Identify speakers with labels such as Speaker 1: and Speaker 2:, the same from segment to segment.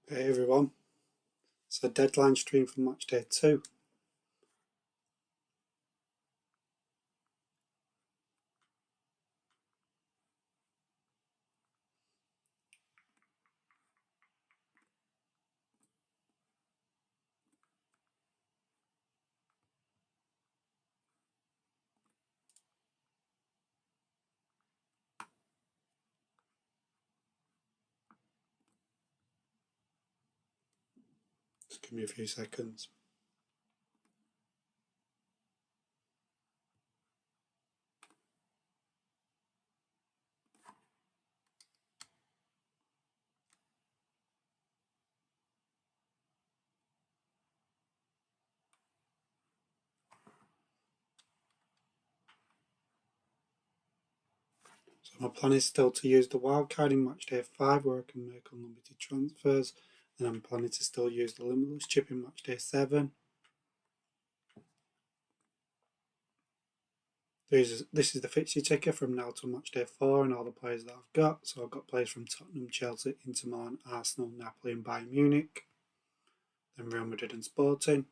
Speaker 1: Hey everyone, it's a deadline stream for Matchday 2. Just give me a few seconds. So my plan is still to use the wildcard in Matchday 5 where I can make unlimited transfers, and I'm planning to still use the limitless chip in Matchday 7. This is the fixture ticker from now to Matchday 4 and all the players that I've got. So I've got players from Tottenham, Chelsea, Inter Milan, Arsenal, Napoli and Bayern Munich. Then Real Madrid and Sporting.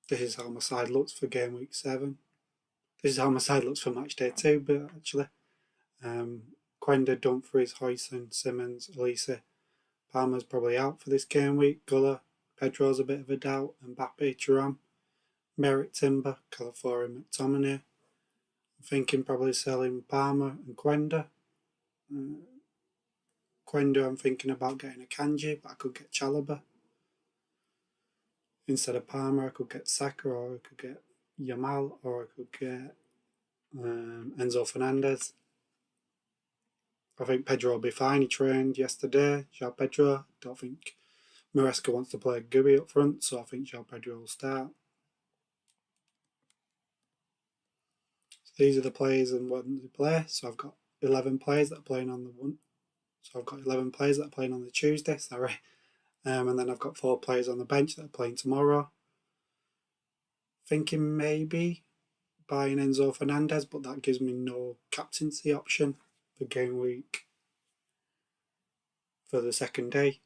Speaker 1: This is how my side looks for game week 7. This is how my side looks for Matchday 2, but actually. Quenda, Dumfries, Hoyson, Simmons, Elise. Palmer's probably out for this game week. Guller, Pedro's a bit of a doubt. Mbappe, Thuram, Merrick, Timber, Calafiori, McTominay. I'm thinking probably selling Palmer and Quenda. Quenda, I'm thinking about getting a Kanji, but I could get Chalobah. Instead of Palmer, I could get Saka, or I could get Yamal, or I could get Enzo Fernandez. I think Pedro will be fine. He trained yesterday. João Pedro. Don't think Maresca wants to play Gui up front, so I think João Pedro will start. So these are the players and when they play. So I've got 11 players that are playing on the one. So I've got 11 players that are playing on the Tuesday. Sorry, and then I've got 4 players on the bench that are playing tomorrow. Thinking maybe buying Enzo Fernandez, but that gives me no captaincy option for game week for the second day.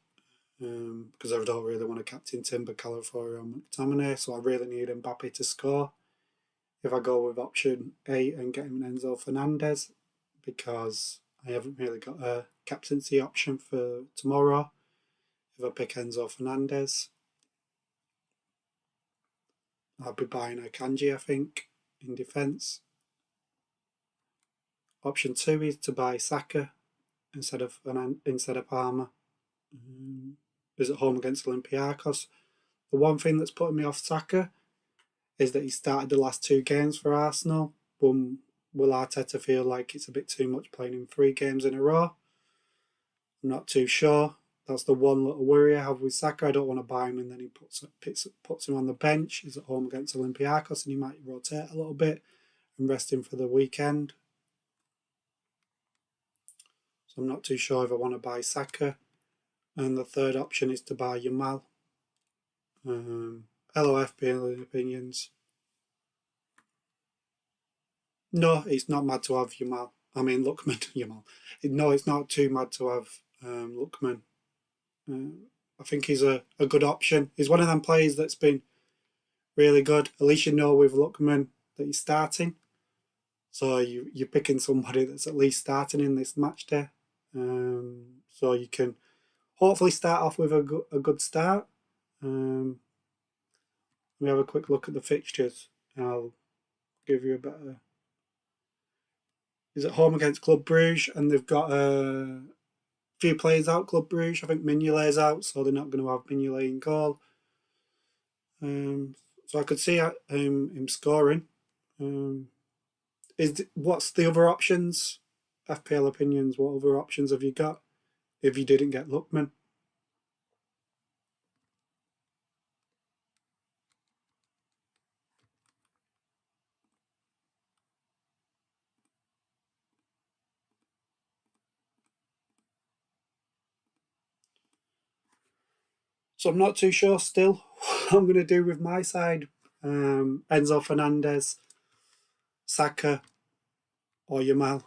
Speaker 1: Because I don't really want to captain Timber, Calafiori or McTominay, so I really need Mbappe to score. If I go with option 8 and get him an Enzo Fernandez, because I haven't really got a captaincy option for tomorrow. If I pick Enzo Fernandez, I'll be buying a Kanji, I think, in defence. Option 2 is to buy Saka instead of Palmer. Is at home against Olympiacos. The one thing that's putting me off Saka is that he started the last 2 games for Arsenal. Will Arteta feel like it's a bit too much playing in 3 games in a row? I'm not too sure. That's the one little worry I have with Saka. I don't want to buy him and then he puts him on the bench. He's at home against Olympiacos and he might rotate a little bit and rest him for the weekend. So I'm not too sure if I want to buy Saka. And the third option is to buy Yamal. LOF opinions. No, it's not mad to have Yamal. I mean, Lookman, Yamal. No, it's not too mad to have Lookman. I think he's a good option. He's one of them players that's been really good. At least you know with Lookman that he's starting. So you're picking somebody that's at least starting in this match day. So you can hopefully start off with a good start. Let me have a quick look at the fixtures and I'll give you a better. He's at home against Club Brugge and they've got a few players out, Club Brugge. I think Mignolet's out, so they're not going to have Mignolet in goal. So I could see him scoring. What's the other options? FPL opinions, what other options have you got if you didn't get Lookman? So I'm not too sure still what I'm going to do with my side. Enzo Fernandez, Saka or Yamal.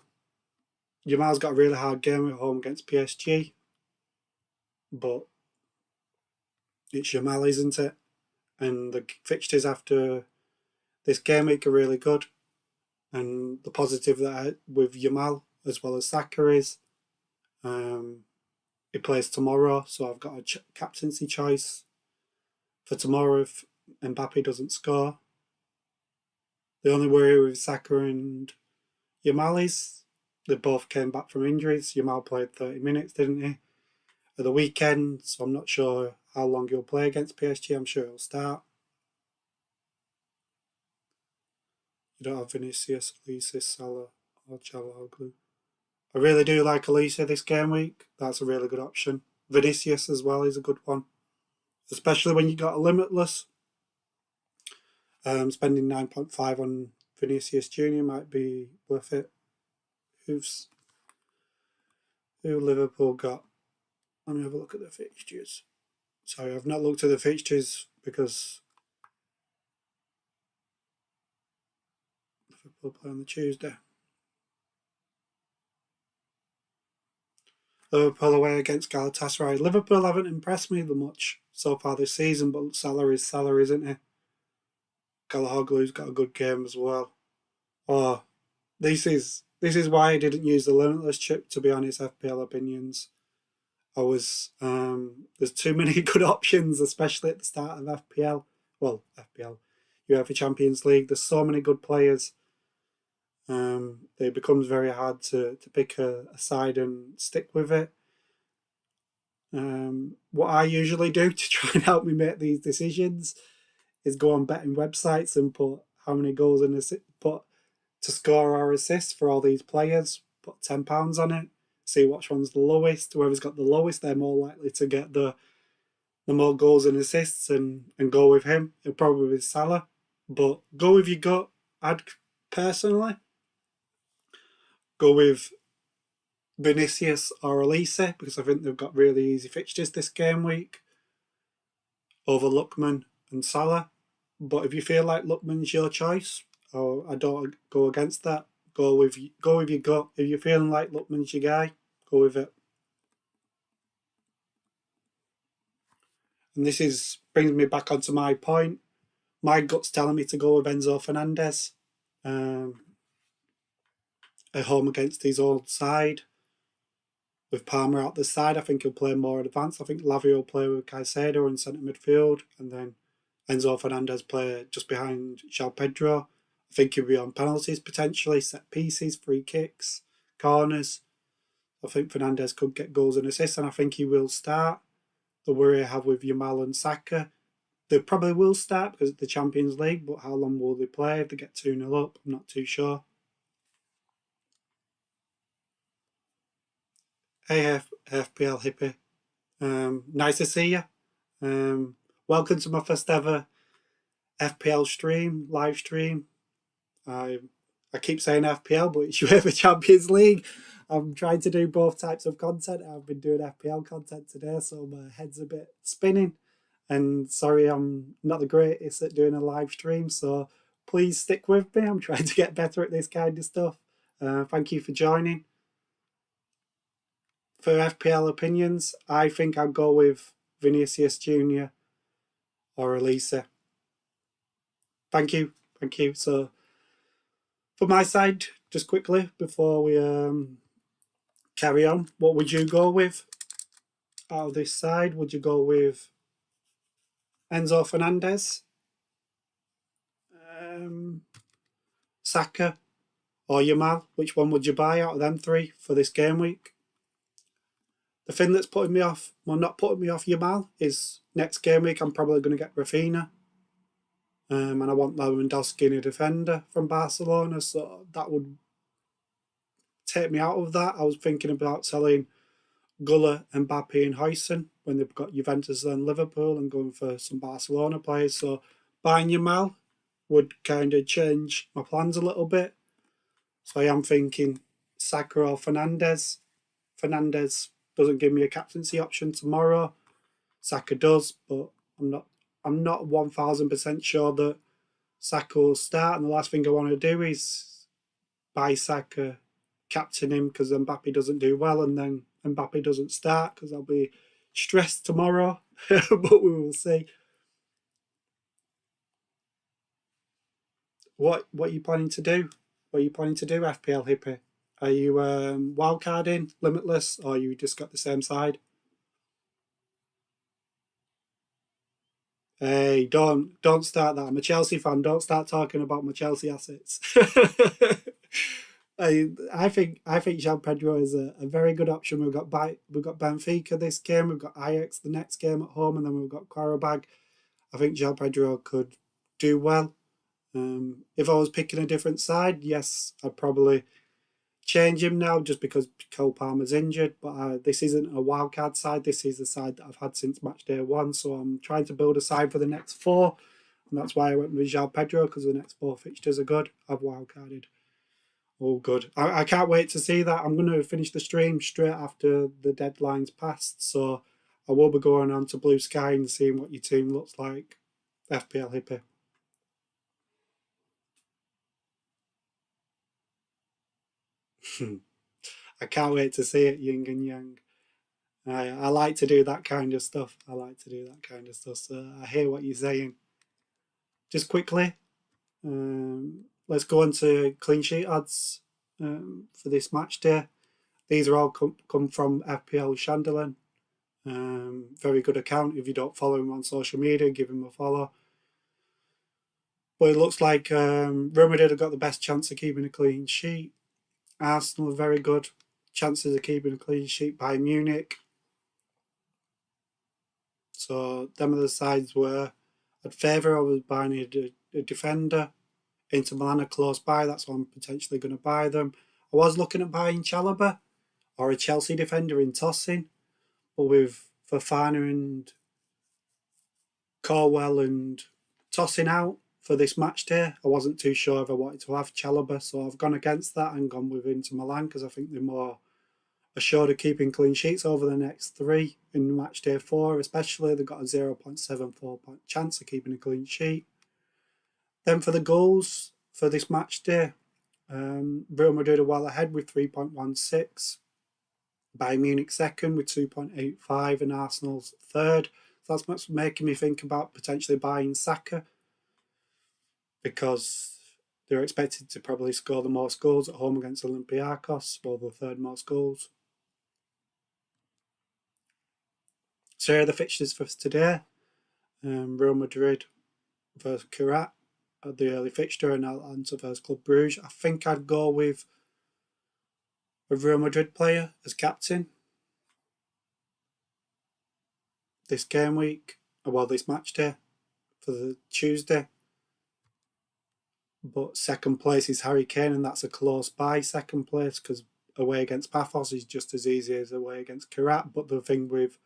Speaker 1: Yamal's got a really hard game at home against PSG, but it's Yamal, isn't it? And the fixtures after this game week are really good. And the positive that with Yamal as well as Saka is he plays tomorrow, so I've got a captaincy choice for tomorrow if Mbappe doesn't score. The only worry with Saka and Yamal is they both came back from injuries. Yamal played 30 minutes, didn't he, at the weekend, so I'm not sure how long he'll play against PSG. I'm sure he'll start. You don't have Vinicius, Alisa, Salah or Çalhanoğlu. I really do like Alisa this game week. That's a really good option. Vinicius as well is a good one, especially when you got a limitless. Spending 9.5 on Vinicius Junior might be worth it. Who Liverpool got? Let me have a look at the fixtures. Sorry, I've not looked at the fixtures because Liverpool play on the Tuesday. Liverpool away against Galatasaray. Liverpool haven't impressed me much so far this season, but Salah is Salah, isn't he? Çalhanoğlu's got a good game as well. Oh, this is why I didn't use the limitless chip, to be honest. FPL opinions. There's too many good options, especially at the start of FPL. Well, FPL, UEFA Champions League. There's so many good players. It becomes very hard to pick a side and stick with it. What I usually do to try and help me make these decisions is go on betting websites and put how many goals and put to score or assist for all these players. Put £10 on it. See which one's the lowest. Whoever's got the lowest, they're more likely to get the more goals and assists and go with him. It'll probably be Salah, but go with your gut. I'd personally go with Vinicius or Alisa because I think they've got really easy fixtures this game week over Lookman and Salah. But if you feel like Lookman's your choice, or I don't go against that, go with your gut. If you're feeling like Lookman's your guy, go with it. And this brings me back onto my point. My gut's telling me to go with Enzo Fernandez at home against his old side. With Palmer out the side, I think he'll play more advanced. I think Lavia will play with Caicedo in centre midfield, and then Enzo Fernandez play just behind João Pedro. I think he'll be on penalties potentially, set pieces, free kicks, corners. I think Fernandez could get goals and assists, and I think he will start. The worry I have with Yamal and Saka, they probably will start because it's the Champions League, but how long will they play if they get 2-0 up? I'm not too sure. Hey FPL hippie, nice to see you. Welcome to my first ever FPL live stream. I keep saying FPL, but it's UEFA Champions League. I'm trying to do both types of content. I've been doing FPL content today, so my head's a bit spinning. And sorry, I'm not the greatest at doing a live stream, so please stick with me. I'm trying to get better at this kind of stuff. Thank you for joining. For FPL opinions, I think I'll go with Vinicius Junior or Alisa. Thank you. So, for my side, just quickly before we carry on, what would you go with out of this side? Would you go with Enzo Fernandez, Saka, or Yamal? Which one would you buy out of them three for this game week? The thing that's putting me off, well, not putting me off Yamal, is next game week I'm probably going to get Rafinha. And I want Lewandowski in a defender from Barcelona, so that would take me out of that. I was thinking about selling Guller, Mbappe and Huijsen when they've got Juventus and Liverpool and going for some Barcelona players. So buying Yamal would kind of change my plans a little bit. So I am thinking Saka or Fernandez. Fernandez doesn't give me a captaincy option tomorrow. Saka does, but I'm not 1000% sure that Saka will start. And the last thing I want to do is buy Saka, captain him because Mbappe doesn't do well, and then Mbappe doesn't start because I'll be stressed tomorrow. But we will see. What are you planning to do? What are you planning to do, FPL Hippie? Are you wildcarding, limitless, or you just got the same side? Hey, don't start that. I'm a Chelsea fan. Don't start talking about my Chelsea assets. I think Jean Pedro is a very good option. We've got Benfica this game. We've got Ajax the next game at home, and then we've got Qarabag. I think Jean Pedro could do well. If I was picking a different side, yes, I'd probably change him now just because Cole Palmer's injured. But this isn't a wildcard side. This is the side that I've had since Matchday 1. So I'm trying to build a side for the next 4. And that's why I went with João Pedro, because the next 4 fixtures are good. I've wildcarded. Oh, good. I can't wait to see that. I'm going to finish the stream straight after the deadline's passed. So I will be going on to BlueSky and seeing what your team looks like. FPL Hippie. I can't wait to see it, yin and yang. I like to do that kind of stuff. So I hear what you're saying. Just quickly, let's go on to clean sheet odds for this match day. These are all come from FPL Shandelin. Very good account. If you don't follow him on social media, give him a follow. But it looks like Real Madrid have got the best chance of keeping a clean sheet. Arsenal are very good chances of keeping a clean sheet. By Munich. So them are the sides where I'd favour. I was buying a defender. Inter Milan are close by. That's why I'm potentially going to buy them. I was looking at buying Chalobah or a Chelsea defender in Tosin. But with Fofana and Corwell and Tosin out for this match day, I wasn't too sure if I wanted to have Chalobah. So I've gone against that and gone with Inter Milan because I think they're more assured of keeping clean sheets over the next 3 in match day 4, especially. They've got a 0.74 chance of keeping a clean sheet. Then for the goals for this match day, Real Madrid are well ahead with 3.16. Bayern Munich second with 2.85 and Arsenal's third. So that's what's making me think about potentially buying Saka because they're expected to probably score the most goals at home against Olympiacos, or the third most goals. So here are the fixtures for today. Real Madrid versus PYAiuT at the early fixture, and Atalanta versus Club Brugge. I think I'd go with a Real Madrid player as captain this game week, this match day for the Tuesday. But second place is Harry Kane, and that's a close by second place because away against Paphos is just as easy as away against PYAiuT. But the thing with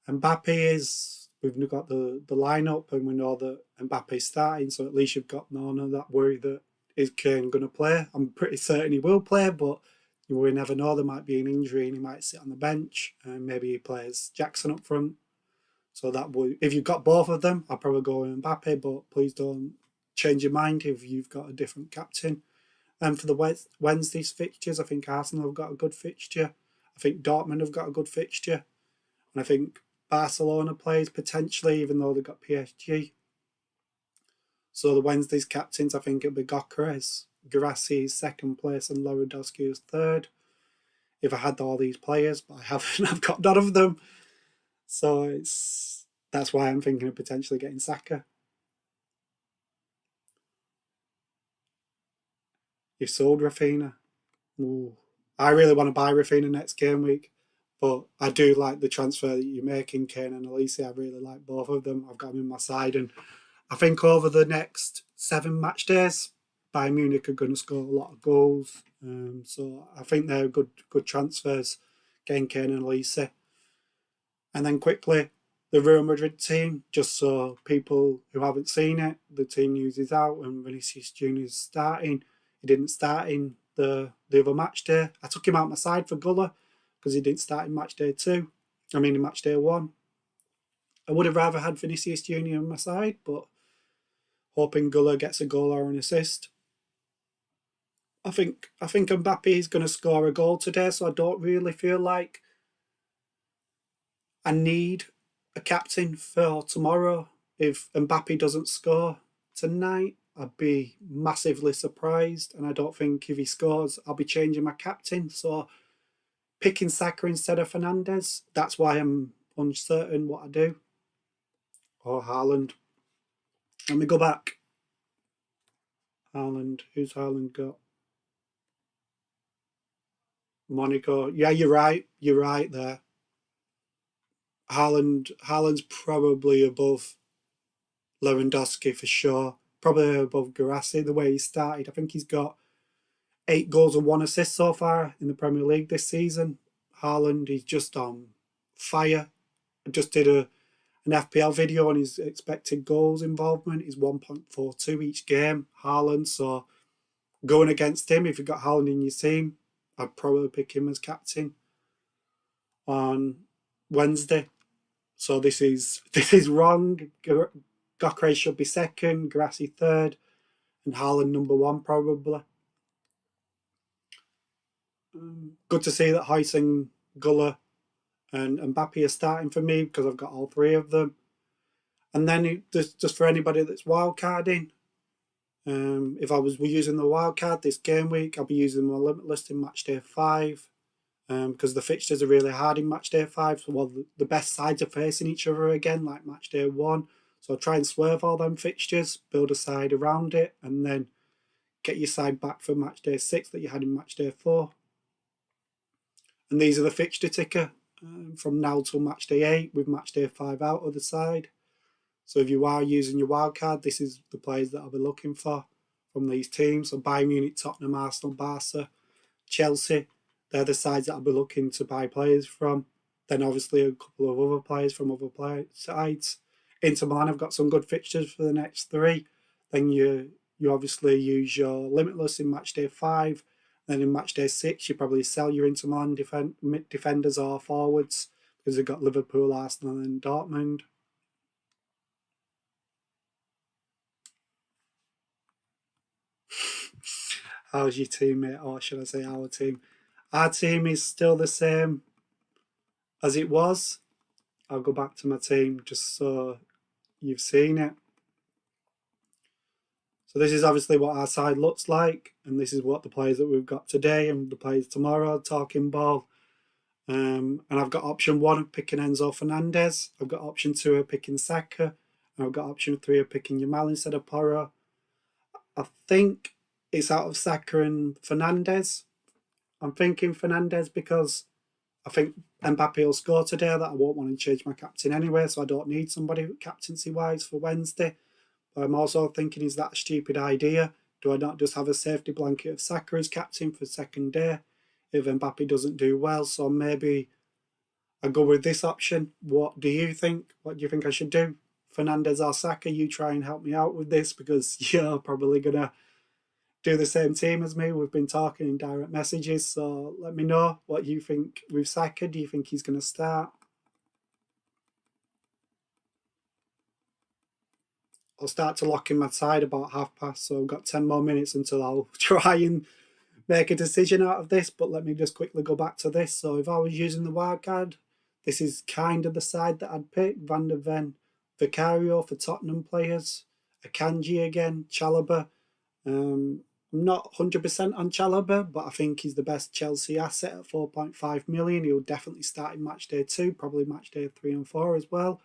Speaker 1: Mbappe is we've got the lineup and we know that Mbappe's starting, so at least you've got none of that worry that is Kane going to play. I'm pretty certain he will play, but we never know. There might be an injury and he might sit on the bench, and maybe he plays Jackson up front. So that would, if you've got both of them, I'd probably go with Mbappe, but please don't change your mind if you've got a different captain. And for the Wednesday's fixtures, I think Arsenal have got a good fixture. I think Dortmund have got a good fixture. And I think Barcelona plays potentially, even though they've got PSG. So the Wednesday's captains, I think it'll be Gyökeres, Guirassy second place, and Lewandowski is third. If I had all these players, but I haven't, I've got none of them. So that's why I'm thinking of potentially getting Saka. You've sold Rafinha. Ooh. I really want to buy Rafinha next game week, but I do like the transfer that you're making, Kane and Elise. I really like both of them. I've got them in my side, and I think over the next 7 match days, Bayern Munich are going to score a lot of goals. So I think they're good transfers, getting Kane and Elise. And then quickly, the Real Madrid team, just so people who haven't seen it, the team news is out and Vinicius Jr. is starting. He didn't start in the other match day. I took him out my side for Guller because he didn't start in match day 2. In match day 1. I would have rather had Vinicius Jr. on my side, but hoping Guller gets a goal or an assist. I think Mbappe is going to score a goal today, so I don't really feel like I need a captain for tomorrow. If Mbappe doesn't score tonight, I'd be massively surprised, and I don't think if he scores, I'll be changing my captain. So picking Saka instead of Fernandes, that's why I'm uncertain what I do. Or Haaland. Let me go back. Haaland. Who's Haaland got? Monaco. Yeah, you're right. You're right there. Haaland's probably above Lewandowski for sure. Probably above Guirassy the way he started. I think he's got 8 goals and 1 assist so far in the Premier League this season. Haaland, he's just on fire. I just did an FPL video on his expected goals involvement. He's 1.42 each game. Haaland, so going against him, if you've got Haaland in your team, I'd probably pick him as captain on Wednesday. So this is wrong. Gokray should be second, Guirassy third, and Haaland number 1 probably. Good to see that Huijsen, Guller, and Mbappe are starting for me because I've got all 3 of them. And then just for anybody that's wildcarding, if I was using the wildcard this game week, I'll be using my limitless in Matchday 5 because the fixtures are really hard in Matchday 5. So, well, the best sides are facing each other again, like Matchday 1. So I'll try and swerve all them fixtures, build a side around it, and then get your side back for Matchday 6 that you had in Matchday 4. And these are the fixture ticker from now till Matchday 8 with Matchday 5 out of the side. So if you are using your wildcard, this is the players that I'll be looking for from these teams. So Bayern Munich, Tottenham, Arsenal, Barca, Chelsea, they're the sides that I'll be looking to buy players from. Then obviously a couple of other players from other sides. Inter Milan have got some good fixtures for the next 3. Then you obviously use your limitless in Matchday 5. Then in Matchday 6, you probably sell your Inter Milan defenders or forwards because they've got Liverpool, Arsenal and Dortmund. How's your team, mate? Or should I say our team? Our team is still the same as it was. I'll go back to my team just so you've seen it. So this is obviously what our side looks like, and this is what the players that we've got today and the players tomorrow, talking ball. And I've got option 1 of picking Enzo Fernandez. I've got option 2 of picking Saka. And I've got option 3 of picking Yamal instead of Porro. I think it's out of Saka and Fernandez. I'm thinking Fernandez because I think Mbappe will score today that I won't want to change my captain anyway, so I don't need somebody captaincy-wise for Wednesday. But I'm also thinking, is that a stupid idea? Do I not just have a safety blanket of Saka as captain for second day if Mbappe doesn't do well? So maybe I go with this option. What do you think? What do you think I should do? Fernandez or Saka? You try and help me out with this because you're probably going to do the same team as me. We've been talking in direct messages, so let me know what you think with Saka. Do you think he's going to start? I'll start to lock in my side about 1:30, so I've got 10 more minutes until I'll try and make a decision out of this, but let me just quickly go back to this. So if I was using the wildcard, this is kind of the side that I'd pick. Van der Ven, Vicario for Tottenham players, Akanji again, Chalobah. I'm not 100% on Chalobah, but I think he's the best Chelsea asset at 4.5 million. He'll definitely start in Matchday 2, probably Matchday 3 and 4 as well.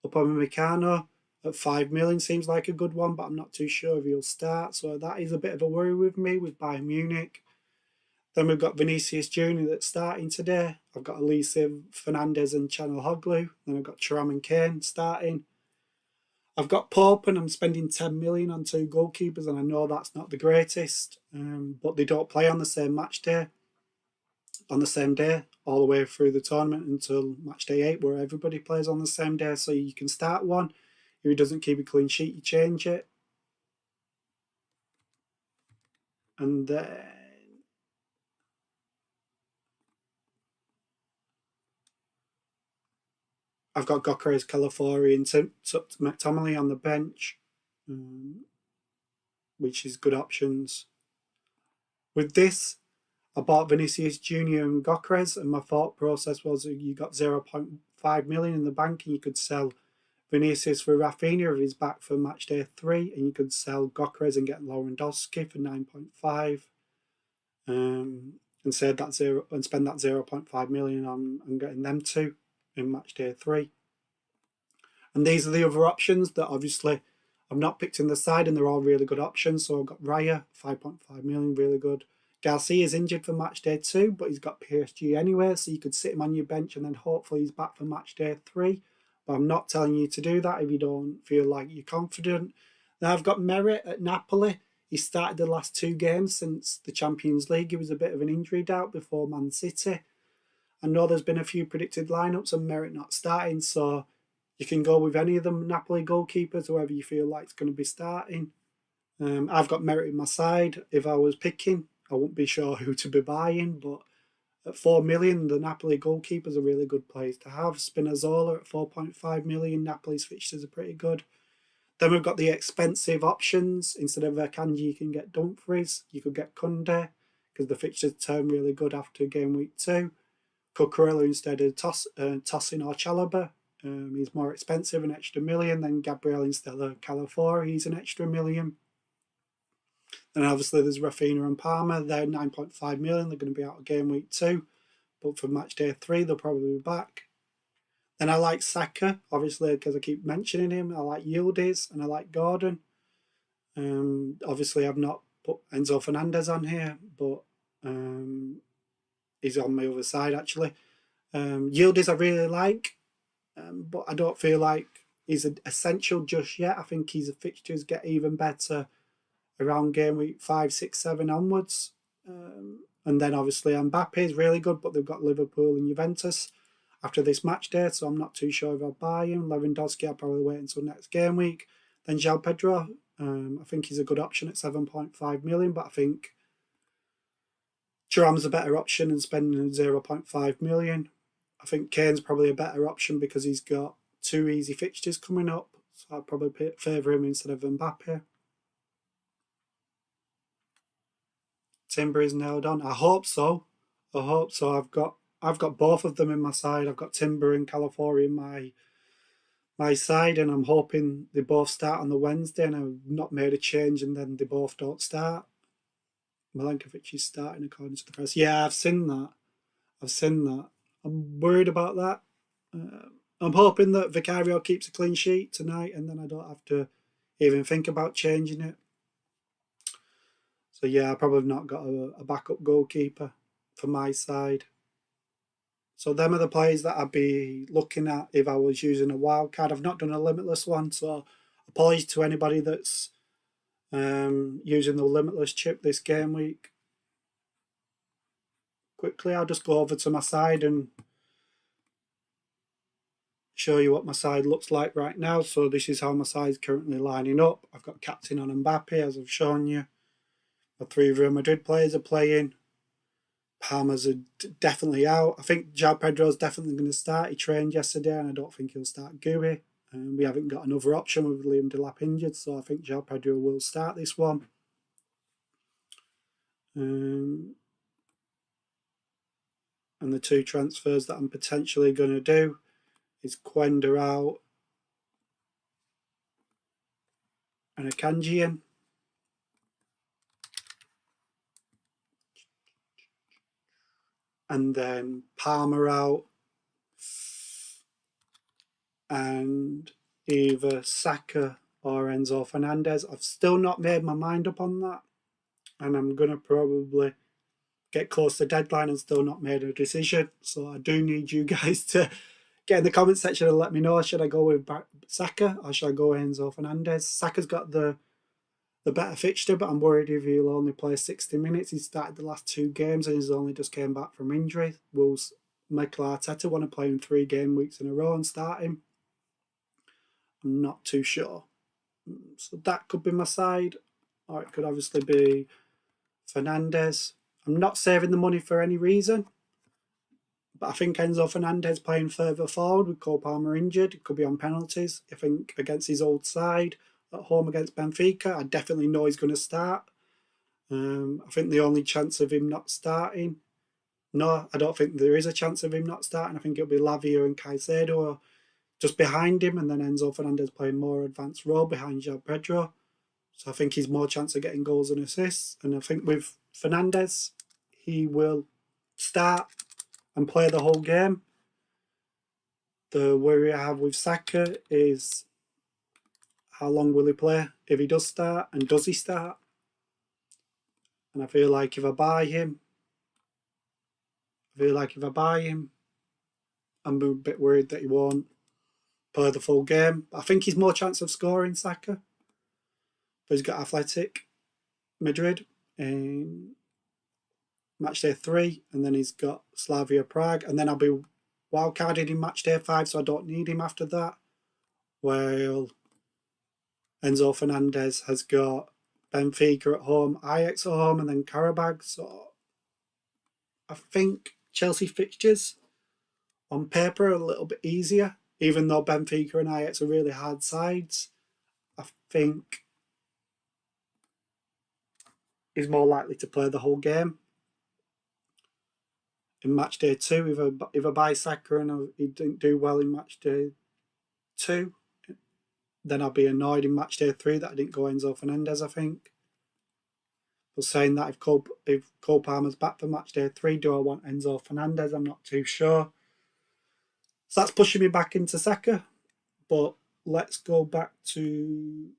Speaker 1: Upamecano at 5 million seems like a good one, but I'm not too sure if he'll start. So that is a bit of a worry with me with Bayern Munich. Then we've got Vinicius Jr. that's starting today. I've got Elise, Fernandez and Çalhanoğlu. Then I've got Thuram and Kane starting. I've got Pope and I'm spending 10 million on 2 goalkeepers, and I know that's not the greatest, but they don't play on the same match day, on the same day, all the way through the tournament until Matchday 8, where everybody plays on the same day. So you can start one. If he doesn't keep a clean sheet, you change it. And then I've got Gokares, Calafiori and McTominay on the bench, which is good options. With this, I bought Vinicius Junior and Gokres, and my thought process was you got 0.5 million in the bank and you could sell Vinicius for Rafinha if he's back for Matchday 3, and you could sell Gokres and get Lewandowski for 9.5. And spend that 0.5 million on getting them two in Matchday 3. And these are the other options that obviously I've not picked in the side, and they're all really good options. So I've got Raya, 5.5 million, really good. Garcia is injured for Matchday 2, but he's got PSG anyway, so you could sit him on your bench and then hopefully he's back for Matchday 3. But I'm not telling you to do that if you don't feel like you're confident. Then I've got Merit at Napoli. He started the last 2 games since the Champions League. He was a bit of an injury doubt before Man City. I know there's been a few predicted lineups and Merit not starting, so you can go with any of them Napoli goalkeepers, whoever you feel like is going to be starting. I've got Merit in my side. If I was picking, I wouldn't be sure who to be buying, but at 4 million, the Napoli goalkeepers are really good players to have. Spinazzola at 4.5 million. Napoli's fixtures are pretty good. Then we've got the expensive options. Instead of Akanji, you can get Dumfries. You could get Kunde, because the fixtures turn really good after game week 2. Cucurella instead of Tosin or Chalobah. He's more expensive, an extra million. Then Gabriel instead of Calafiori, he's an extra million. Then obviously there's Rafinha and Palmer. They're 9.5 million. They're going to be out of game week 2. But for match day 3, they'll probably be back. Then I like Saka, obviously, because I keep mentioning him. I like Yildiz and I like Gordon. Obviously, I've not put Enzo Fernandez on here, but he's on my other side, actually. Yildiz I really like, but I don't feel like he's essential just yet. I think his fixtures get even better around game week 5, 6, 7 onwards. And then obviously Mbappe is really good, but they've got Liverpool and Juventus after this match day, so I'm not too sure if I'll buy him. Lewandowski, I'll probably wait until next game week. Then João Pedro, I think he's a good option at 7.5 million, but I think Thuram's a better option and spending 0.5 million. I think Kane's probably a better option because he's got 2 easy fixtures coming up, so I'd probably favour him instead of Mbappe. Timber is nailed on. I hope so. I've got both of them in my side. I've got Timber and Calafiori in my side, and I'm hoping they both start on the Wednesday, and I've not made a change, and then they both don't start. Milenkovic is starting according to the press. Yeah, I've seen that. I'm worried about that. I'm hoping that Vicario keeps a clean sheet tonight, and then I don't have to even think about changing it. So yeah, I probably have not got a backup goalkeeper for my side. So them are the players that I'd be looking at if I was using a wildcard. I've not done a limitless one, so apologies to anybody that's using the limitless chip this game week. Quickly, I'll just go over to my side and show you what my side looks like right now. So this is how my side's currently lining up. I've got captain on Mbappe, as I've shown you. The 3 Real Madrid players are playing. Palmer's definitely out. I think João Pedro's definitely going to start. He trained yesterday, and I don't think he'll start Gui. We haven't got another option with Liam Delap injured, so I think João Pedro will start this one. And the 2 transfers that I'm potentially going to do is Quenda out and Akanji in. And then Palmer out and either Saka or Enzo Fernandez. I've still not made my mind up on that, and I'm going to probably get close to deadline and still not made a decision. So I do need you guys to get in the comment section and let me know, should I go with Saka or should I go with Enzo Fernandez? Saka's got the better fixture, but I'm worried if he'll only play 60 minutes. He started the last 2 games and he's only just came back from injury. Will Mikel Arteta want to play him 3 game weeks in a row and start him? I'm not too sure. So that could be my side, or it could obviously be Fernandez. I'm not saving the money for any reason, but I think Enzo Fernandez playing further forward with Cole Palmer injured, it could be on penalties. I think against his old side, at home against Benfica, I definitely know he's going to start. I think the only chance of him not starting, no, I don't think there is a chance of him not starting. I think it'll be Lavia and Caicedo just behind him, and then Enzo Fernandez playing more advanced role behind João Pedro. So I think he's more chance of getting goals and assists. And I think with Fernandez, he will start and play the whole game. The worry I have with Saka is how long will he play if he does start, and does he start? And I feel like if I buy him, I'm a bit worried that he won't play the full game. I think he's more chance of scoring, Saka. But he's got Athletic Madrid in Matchday 3, and then he's got Slavia Prague, and then I'll be wildcarded in Matchday 5, so I don't need him after that. Well, Enzo Fernandez has got Benfica at home, Ajax at home, and then Karabag. So I think Chelsea fixtures on paper are a little bit easier, even though Benfica and Ajax are really hard sides. I think he's more likely to play the whole game. In Matchday 2, if I buy Saka and he didn't do well in Matchday 2, then I'll be annoyed in Matchday 3 that I didn't go Enzo Fernandez, I think. But saying that, if Cole Palmer's back for Matchday 3, do I want Enzo Fernandez? I'm not too sure. So that's pushing me back into Saka. But let's go back to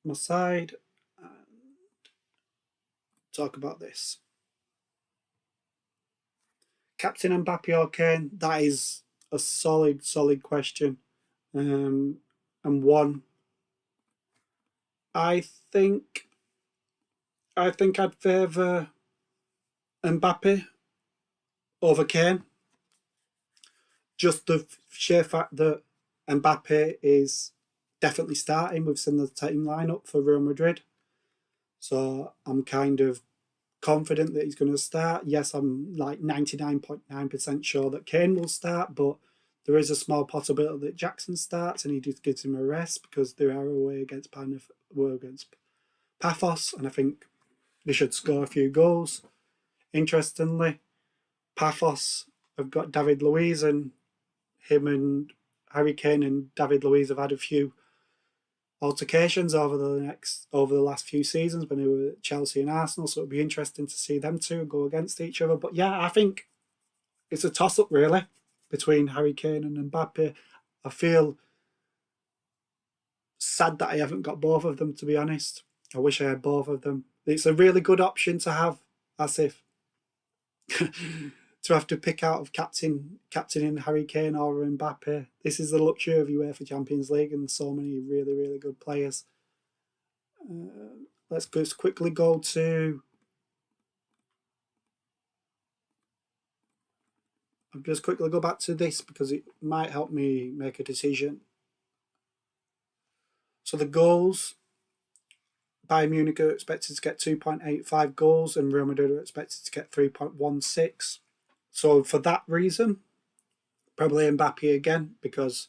Speaker 1: my side and talk about this. Captain Mbappe or Kane? That is a solid question. And one I think I'd favour Mbappe over Kane. Just the sheer fact that Mbappe is definitely starting. We've seen the team lineup for Real Madrid. So I'm kind of confident that he's going to start. Yes, I'm like 99.9% sure that Kane will start, but there is a small possibility that Jackson starts and he just gives him a rest because they are away against Paphos, and I think they should score a few goals. Interestingly, Paphos have got David Luiz, and him and Harry Kane and David Luiz have had a few altercations over the last few seasons when they were at Chelsea and Arsenal, so it'll be interesting to see them two go against each other. But yeah, I think it's a toss-up really between Harry Kane and Mbappe. I feel sad that I haven't got both of them, to be honest. I wish I had both of them. It's a really good option to have, as if to have to pick out of captaining Harry Kane or Mbappe. This is the luxury of UEFA Champions League and so many really, really good players. Let's just quickly go to... I'll just quickly go back to this because it might help me make a decision. So the goals... Bayern Munich are expected to get 2.85 goals and Real Madrid are expected to get 3.16. So for that reason, probably Mbappe again, because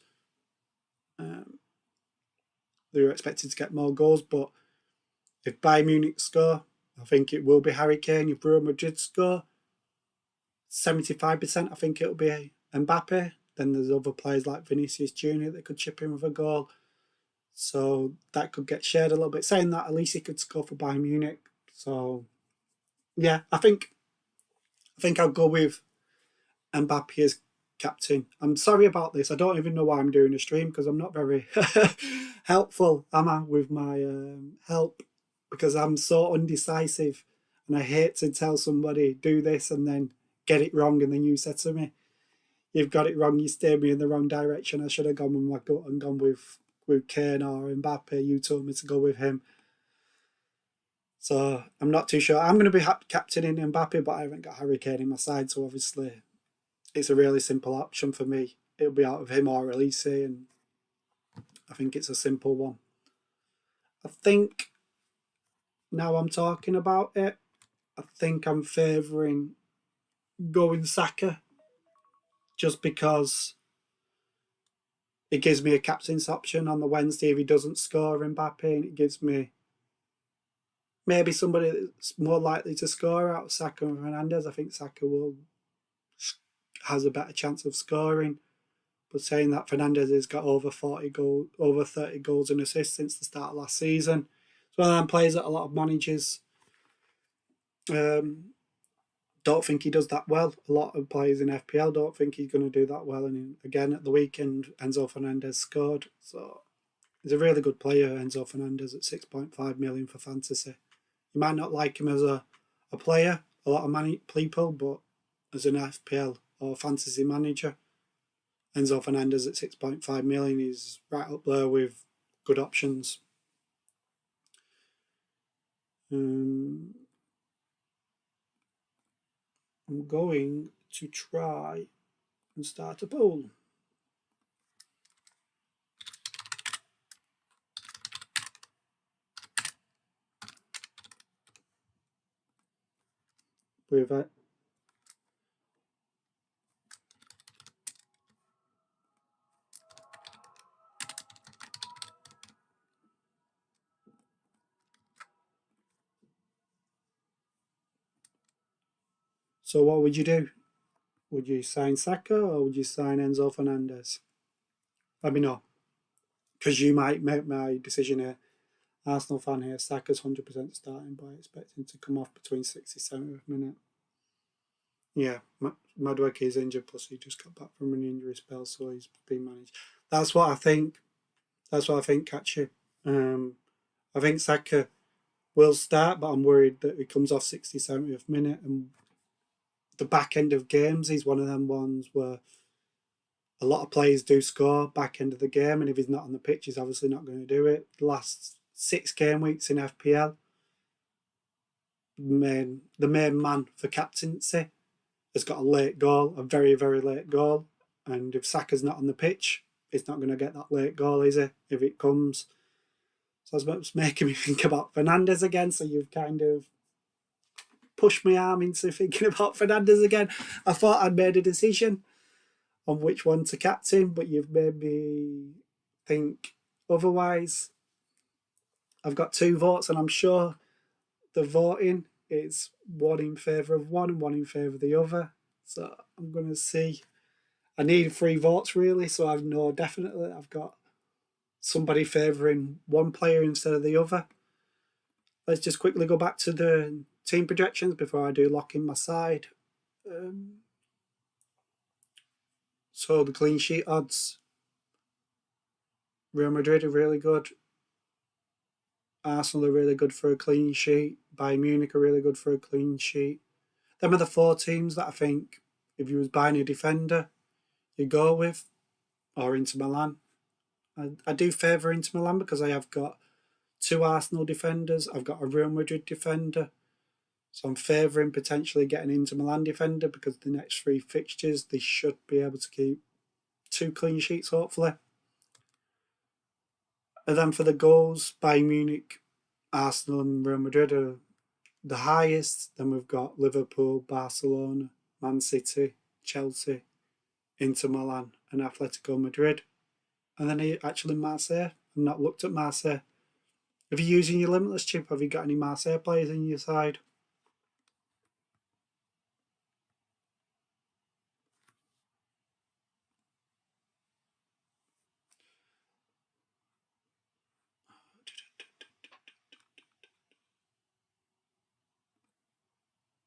Speaker 1: they're expected to get more goals. But if Bayern Munich score, I think it will be Harry Kane. If Real Madrid score, 75%, I think it'll be Mbappe. Then there's other players like Vinicius Jr. that could chip in with a goal. So that could get shared a little bit. Saying that, at least he could score for Bayern Munich. So yeah, I think I'll go with Mbappe as captain. I'm sorry about this. I don't even know why I'm doing a stream because I'm not very helpful, am I, with my help? Because I'm so undecisive and I hate to tell somebody do this and then get it wrong, and then you said to me, you've got it wrong, you steered me in the wrong direction. I should have gone with my gut and gone with Kane or Mbappe. You told me to go with him. So I'm not too sure. I'm going to be captaining Mbappe, but I haven't got Harry Kane in my side, so obviously it's a really simple option for me. It'll be out of him or Elise, and I think it's a simple one. I think, now I'm talking about it, I think I'm favouring going Saka just because it gives me a captain's option on the Wednesday if he doesn't score Mbappe, and it gives me maybe somebody that's more likely to score out of Saka and Fernandes. I think Saka has a better chance of scoring. But saying that, Fernandes has got over 30 goals and assists since the start of last season. It's one of them players that a lot of managers don't think he does that well. A lot of players in FPL don't think he's going to do that well. And again, at the weekend, Enzo Fernandez scored. So he's a really good player, Enzo Fernandez, at 6.5 million for fantasy. You might not like him as a player, a lot of people, but as an FPL or fantasy manager, Enzo Fernandez at 6.5 million is right up there with good options. I'm going to try and start a poll. With it. So what would you do? Would you sign Saka or would you sign Enzo Fernandez? Let me know. Because you might make my decision here. Arsenal fan here, Saka's 100% starting, but I expect him to come off between 60 and 70th minute. Yeah, Madueke is injured, plus he just got back from an injury spell, so he's been managed. That's what I think. Catchy. I think Saka will start, but I'm worried that he comes off 60, 70th minute. And the back end of games, he's one of them ones where a lot of players do score back end of the game, and if he's not on the pitch, he's obviously not going to do it. The last 6 game weeks in FPL, the main man for captaincy has got a late goal, a very, very late goal. And if Saka's not on the pitch, he's not going to get that late goal, is he? If it comes. So that's making me think about Fernandes again. So you've kind of pushed my arm into thinking about Fernandes again. I thought I'd made a decision on which one to captain, but you've made me think otherwise. I've got 2 votes, and I'm sure the voting is one in favour of one and one in favour of the other. So I'm going to see. I need 3 votes really, so I know definitely I've got somebody favouring one player instead of the other. Let's just quickly go back to the team projections before I do lock in my side. So the clean sheet odds. Real Madrid are really good. Arsenal are really good for a clean sheet. Bayern Munich are really good for a clean sheet. Them are the 4 teams that I think if you was buying a defender, you go with, or Inter Milan. I do favour Inter Milan because I have got 2 Arsenal defenders. I've got a Real Madrid defender. So I'm favouring potentially getting an Inter Milan defender because the next 3 fixtures, they should be able to keep 2 clean sheets, hopefully. And then for the goals, Bayern Munich, Arsenal and Real Madrid are the highest. Then we've got Liverpool, Barcelona, Man City, Chelsea, Inter Milan and Atletico Madrid. And then actually Marseille. I've not looked at Marseille. If you're using your Limitless chip, have you got any Marseille players in your side?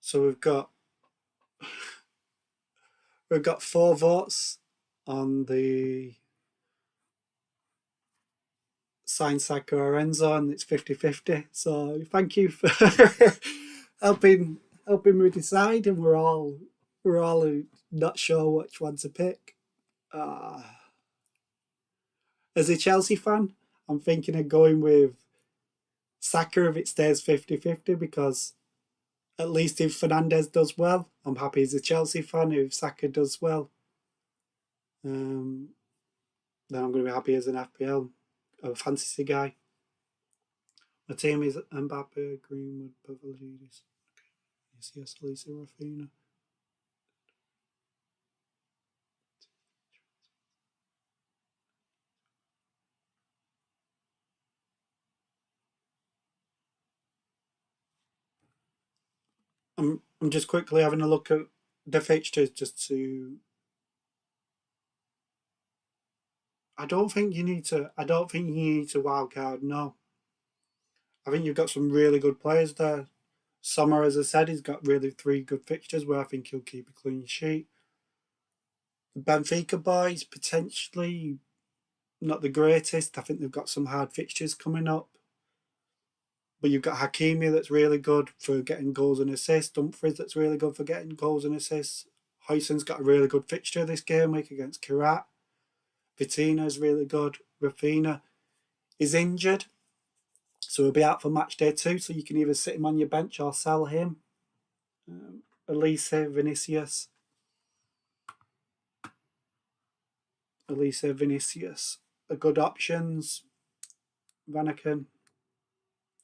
Speaker 1: So we've got 4 votes on the sign Saka or Enzo, and it's 50-50. So thank you for helping me decide, and we're all not sure which one to pick. As a Chelsea fan, I'm thinking of going with Saka if it stays 50-50 because at least if Fernandes does well, I'm happy as a Chelsea fan. If Saka does well, then I'm going to be happy as an FPL, a fantasy guy. My team is Mbappe, Greenwood, Pavlidis, yes, Lisa, Rafinha. I'm just quickly having a look at the fixtures just to. I don't think you need to. I don't think you need to wildcard. No, I think you've got some really good players there. Sommer, as I said, he's got really 3 good fixtures where I think he'll keep a clean sheet. The Benfica boys potentially not the greatest. I think they've got some hard fixtures coming up. But you've got Hakimi that's really good for getting goals and assists. Dumfries that's really good for getting goals and assists. Huijsen's got a really good fixture this game week against PYAiuT. Vitina's really good. Rafinha is injured, so he'll be out for match day 2. So you can either sit him on your bench or sell him. Elise, Vinicius, are good options. Vanaken,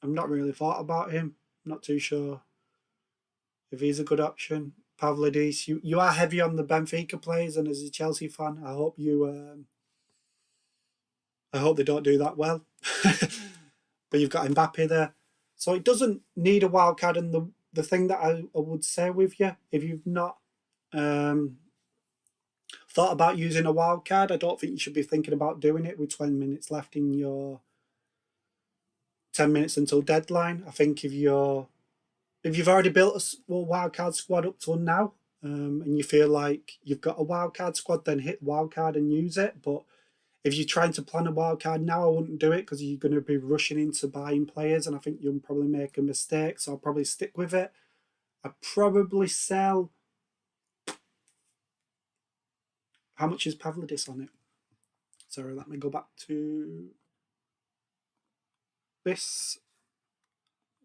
Speaker 1: I've not really thought about him. Not too sure if he's a good option. Pavlidis, you are heavy on the Benfica players, and as a Chelsea fan, I hope they don't do that well. But you've got Mbappe there, so it doesn't need a wild card. And the thing that I would say with you, if you've not thought about using a wild card, I don't think you should be thinking about doing it with 20 minutes left in your 10 minutes until deadline. I think if you've already built a wildcard squad up till now, and you feel like you've got a wildcard squad, then hit wildcard and use it. But if you're trying to plan a wildcard now, I wouldn't do it because you're going to be rushing into buying players, and I think you'll probably make a mistake. So I'll probably stick with it. I'd probably sell. How much is Pavlidis on it? Sorry, let me go back to this.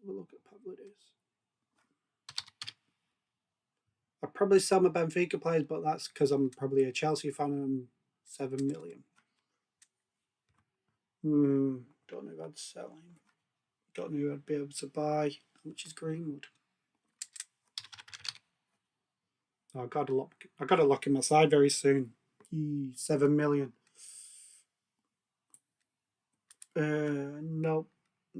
Speaker 1: We'll look at Pavlidis. I'd probably sell my Benfica players, but that's because I'm probably a Chelsea fan and I'm 7 million. Don't know if I'd sell him. Don't know if I'd be able to buy. How much is Greenwood? Oh, I got to lock him aside very soon. 7 million. No. I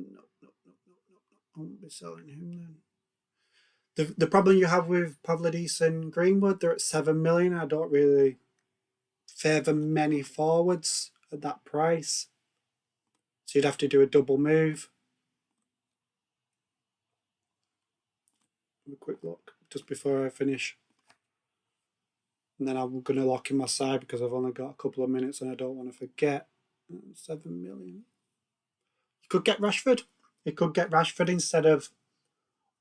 Speaker 1: won't be selling him then. The problem you have with Pavlidis and Greenwood, they're at 7 million. I don't really favour many forwards at that price. So you'd have to do a double move. Have a quick look just before I finish. And then I'm going to lock him aside because I've only got a couple of minutes and I don't want to forget. 7 million. You could get Rashford. You could get Rashford instead of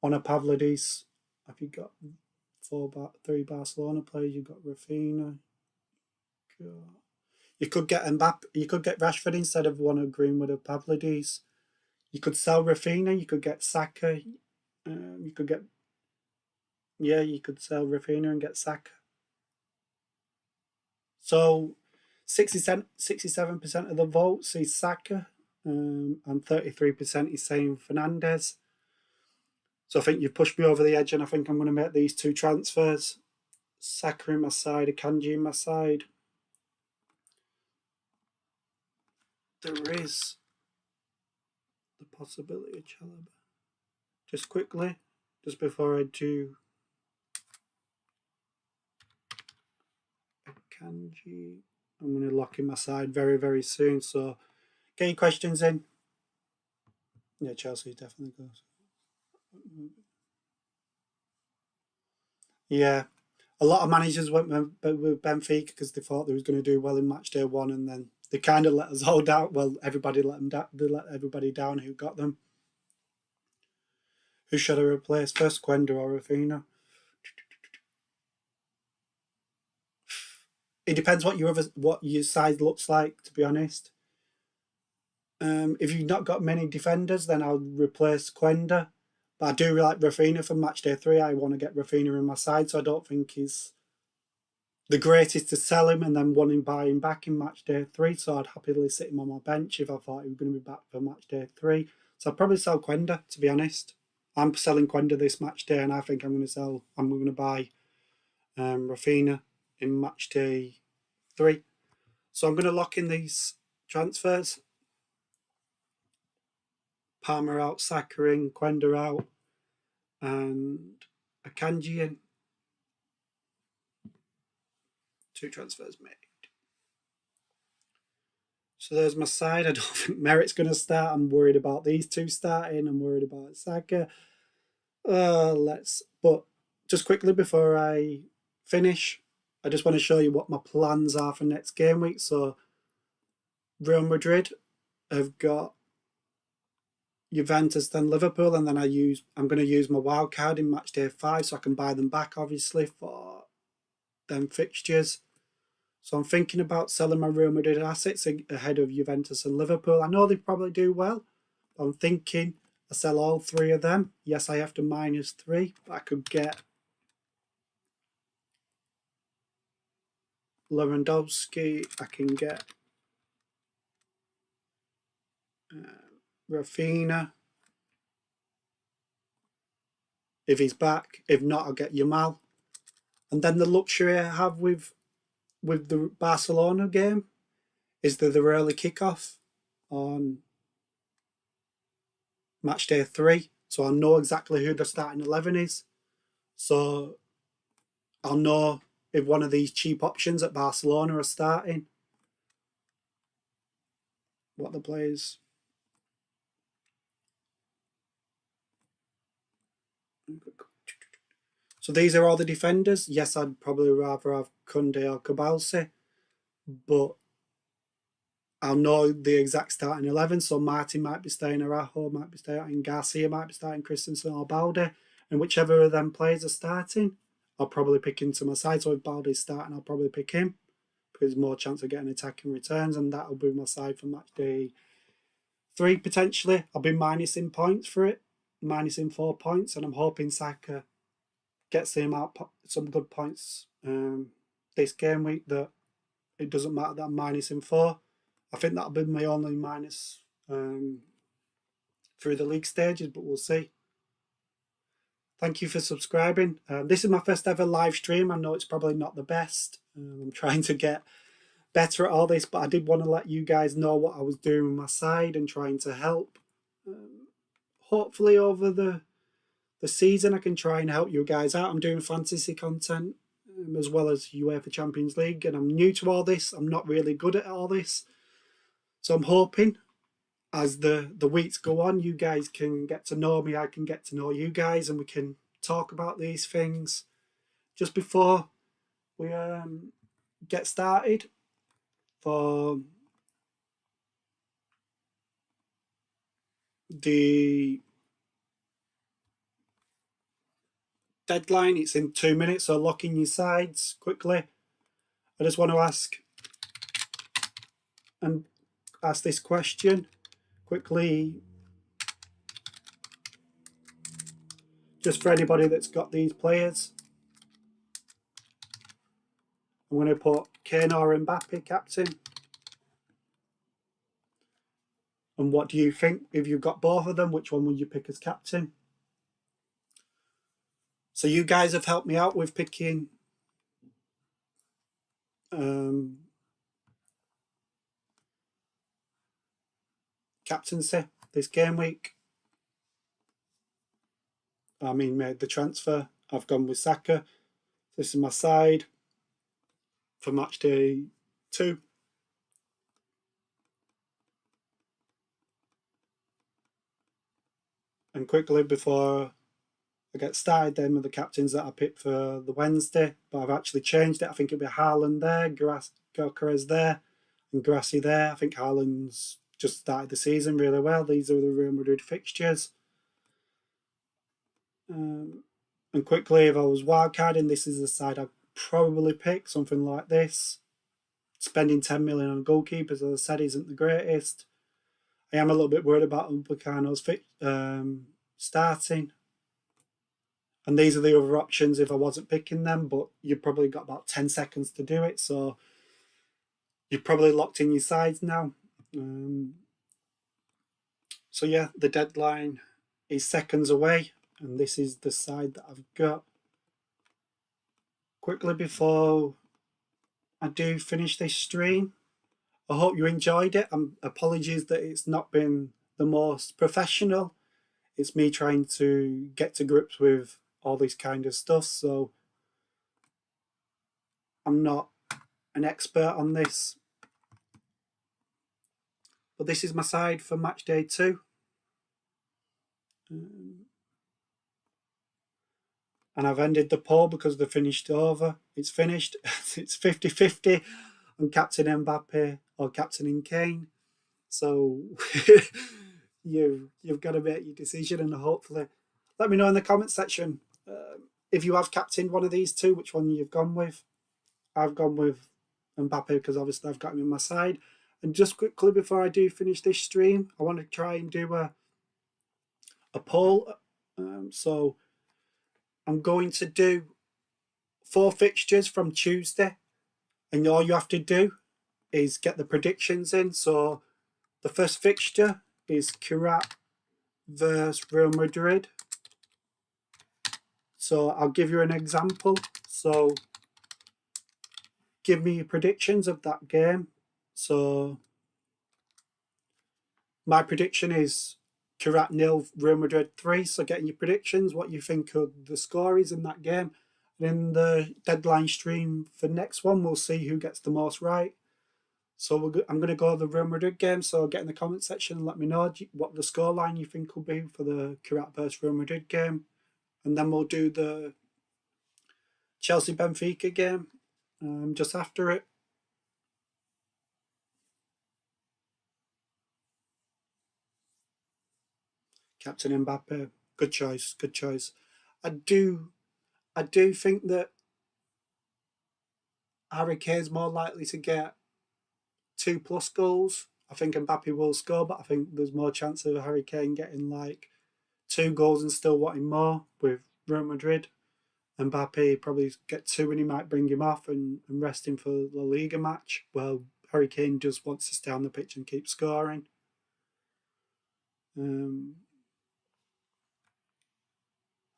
Speaker 1: on a Pavlidis. If you've got 3 Barcelona players, you've got Rafinha. You could get Mbappe. You could get Rashford instead of one of Greenwood or Pavlidis. You could sell Rafinha. You could get Saka. You could sell Rafinha and get Saka. So 67% of the votes is Saka, and 33% is saying Fernandes. So I think you've pushed me over the edge, and I think I'm going to make these 2 transfers. Saka in my side, Akanji in my side. There is the possibility of Chalobah. Just quickly, just before I do Akanji, I'm going to lock in my side very, very soon. So get your questions in. Yeah, Chelsea definitely goes. Yeah, a lot of managers went with Benfica because they thought they was going to do well in match day 1, and then they kind of let us all down. Well, everybody let them down. They let everybody down who got them. Who should I replace first, Quenda or Rafinha? It depends what your side looks like, to be honest. If you've not got many defenders, then I'll replace Quenda. But I do like Rafinha for match day 3. I want to get Rafinha in my side, so I don't think he's the greatest to sell him and then wanting buy him back in match day 3. So I'd happily sit him on my bench if I thought he was going to be back for match day 3. So I'd probably sell Quenda, to be honest. I'm selling Quenda this match day, and I think I'm going to buy Rafinha in match day 3. So I'm going to lock in these transfers. Palmer out, Saka in, Quenda out, and Akanjian. 2 transfers made. So there's my side. I don't think Merritt's going to start. I'm worried about these two starting. I'm worried about Saka. But just quickly before I finish, I just want to show you what my plans are for next game week. So Real Madrid have got Juventus, then Liverpool, and then I'm going to use my wildcard in Matchday 5 so I can buy them back, obviously, for them fixtures. So I'm thinking about selling my Real Madrid assets ahead of Juventus and Liverpool. I know they probably do well, but I'm thinking I sell all 3 of them. Yes, I have to -3, but I could get Lewandowski. I can get Rafinha if he's back. If not, I'll get Yamal. And then the luxury I have with the Barcelona game is the early kickoff on Matchday 3. So I'll know exactly who the starting 11 is. So I'll know if one of these cheap options at Barcelona are starting. What the players. So these are all the defenders. Yes, I'd probably rather have Kunde or Cabalse, but I'll know the exact starting 11. So Martin might be starting Araujo, might be starting Garcia, might be starting Christensen or Balde. And whichever of them players are starting, I'll probably pick into my side. So if Balde's starting, I'll probably pick him because there's more chance of getting attacking returns, and that'll be my side for match day 3 potentially. I'll be minusing points for it, minusing 4 points, and I'm hoping Saka gets him out some good points this game week that it doesn't matter that I'm minusing 4. I think that'll be my only minus through the league stages, but we'll see. Thank you for subscribing. This is my first ever live stream. I know it's probably not the best. I'm trying to get better at all this, but I did want to let you guys know what I was doing with my side and trying to help. Hopefully over the season I can try and help you guys out. I'm doing fantasy content as well as UEFA Champions League, and I'm new to all this. I'm not really good at all this. So I'm hoping as the weeks go on, you guys can get to know me, I can get to know you guys, and we can talk about these things. Just before we get started for the deadline, it's in 2 minutes, so lock in your sides quickly. I just want to ask this question quickly, just for anybody that's got these players. I'm going to put Kane or Mbappe captain. And what do you think? If you've got both of them, which one would you pick as captain? So you guys have helped me out with picking captaincy this game week. I mean, made the transfer. I've gone with Saka. This is my side for match day 2. And quickly before I get started, them are the captains that I picked for the Wednesday, but I've actually changed it. I think it'll be Haaland there, Gyökeres there, and Grassi there. I think Haaland's just started the season really well. These are the Real Madrid fixtures. And quickly, if I was wildcarding, this is the side I'd probably pick, something like this. Spending 10 million on goalkeepers, as I said, isn't the greatest. I am a little bit worried about Upamecano's starting. And these are the other options if I wasn't picking them, but you've probably got about 10 seconds to do it, so you've probably locked in your sides now. So yeah, the deadline is seconds away, and this is the side that I've got. Quickly before I do finish this stream, I hope you enjoyed it. Apologies that it's not been the most professional. It's me trying to get to grips with all this kind of stuff. So I'm not an expert on this. But this is my side for match day 2. And I've ended the poll because they're finished over. It's finished. It's 50-50 on Captain Mbappe or Captain Kane. So you've got to make your decision, and hopefully let me know in the comment section if you have captained one of these two, which one you've gone with. I've gone with Mbappe because obviously I've got him in my side. And just quickly before I do finish this stream, I want to try and do a poll. So I'm going to do 4 fixtures from Tuesday, and all you have to do is get the predictions in. So the first fixture is PYAiuT versus Real Madrid. So I'll give you an example. So give me your predictions of that game. So my prediction is PYAiuT 0, Real Madrid 3. So getting your predictions, what you think of the score is in that game. And in the deadline stream for next one, we'll see who gets the most right. So I'm going to go the Real Madrid game. So get in the comment section and let me know what the scoreline you think will be for the PYAiuT versus Real Madrid game. And then we'll do the Chelsea-Benfica game just after it. Captain Mbappe, good choice, good choice. I do think that Harry Kane's more likely to get 2+ goals. I think Mbappe will score, but I think there's more chance of Harry Kane getting like 2 goals and still wanting more with Real Madrid. Mbappe probably get 2 and he might bring him off and rest him for the La Liga match. Well, Harry Kane just wants to stay on the pitch and keep scoring.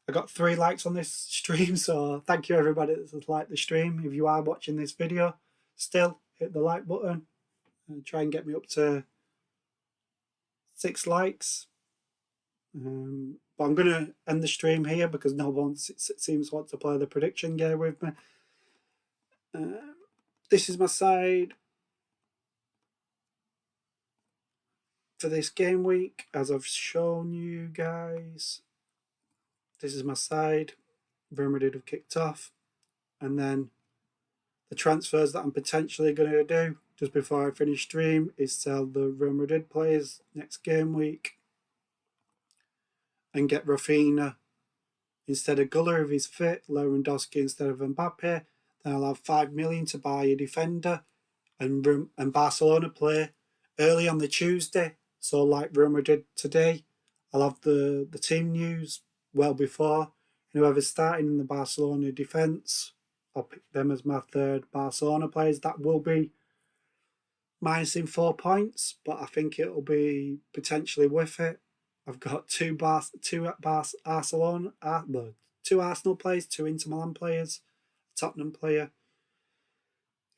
Speaker 1: I got 3 likes on this stream, so thank you everybody that's liked the stream. If you are watching this video, still hit the like button and try and get me up to 6 likes. But I'm going to end the stream here because no one seems to want to play the prediction game with me. This is my side for this game week, as I've shown you guys. This is my side. Real Madrid have kicked off. And then the transfers that I'm potentially going to do just before I finish stream is sell the Real Madrid players next game week and get Rafinha instead of Guller if he's fit, Lewandowski instead of Mbappe. Then I'll have 5 million to buy a defender, and Barcelona play early on the Tuesday. So like Real Madrid today, I'll have the team news well before. Whoever's starting in the Barcelona defence, I'll pick them as my 3rd Barcelona players. That will be minusing 4 points, but I think it'll be potentially worth it. I've got 2 Arsenal players, 2 Inter Milan players, a Tottenham player.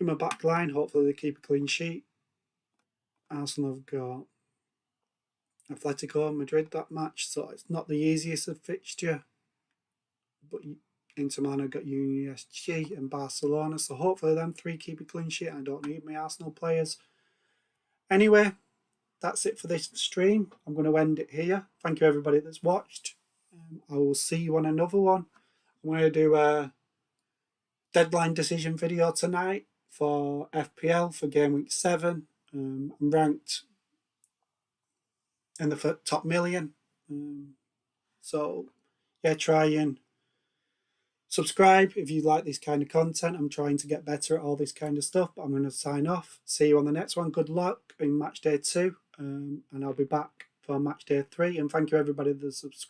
Speaker 1: In my back line, hopefully they keep a clean sheet. Arsenal have got Atletico Madrid that match, so it's not the easiest of fixture. But Inter Milan have got USG and Barcelona, so hopefully them 3 keep a clean sheet. I don't need my Arsenal players. Anyway, that's it for this stream. I'm going to end it here. Thank you everybody that's watched. I will see you on another one. I'm going to do a deadline decision video tonight for FPL for game week 7. I'm ranked in the top million. So yeah, try and subscribe if you like this kind of content. I'm trying to get better at all this kind of stuff, but I'm going to sign off. See you on the next one. Good luck in match day 2, and I'll be back for match day 3. And thank you everybody that subscribed.